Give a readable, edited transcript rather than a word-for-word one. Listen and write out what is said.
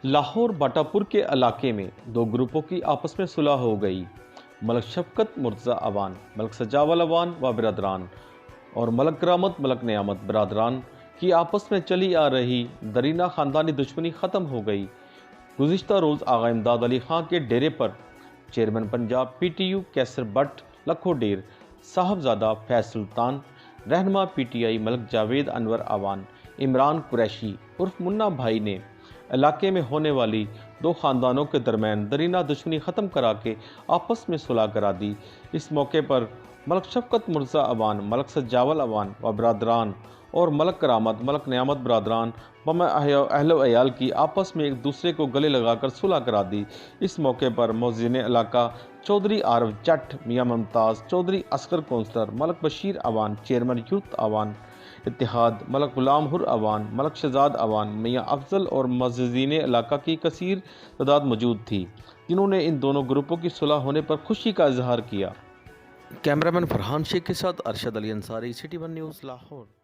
Lahore Bata پور کے علاقے میں دو گروپوں کی آپس میں صلح ہو گئی۔ ملک شفقت مرتضی اوان، ملک سجاول اوان و برادران اور ملک کرامت ملک نعمت برادران کی آپس میں چلی آ رہی درینہ خاندانی دشمنی ختم ہو گئی۔ گزشتہ روز آغا امداد علی خان کے ڈیرے پر chairman Punjab P T U Qaiser Butt Lakhu Dher, Sahibzada Faiz Sultan, رہنما P T I Malik Javed Anwar Awan, Imran Qureshi عرف منا بھائی نے علاقے میں ہونے والی دو خاندانوں کے درمیان درینہ دشمنی ختم کرا کے آپس میں صلح کرا دی۔ اس موقع پر ملک شفقت مرتضی اوان، ملک سجاول اوان و برادران اور ملک کرامت ملک نعمت برادران بم اہل و عیال کی آپس میں ایک دوسرے کو گلے لگا کر صلح کرا دی۔ اس موقع پر موزین علاقہ چودھری عارف جٹ، میاں ممتاز چودھری، اصغر کونسلر، ملک بشیر اوان، چیئرمین یوتھ اوان اتحاد، ملک غلام حر اوان، ملک شہزاد اوان، میاں افضل اور معززین علاقہ کی کثیر تعداد موجود تھی، جنہوں نے ان دونوں گروپوں کی صلح ہونے پر خوشی کا اظہار کیا۔ کیمرامین فرحان شیخ کے ساتھ Arshad Ali Ansari, City One News, Lahore.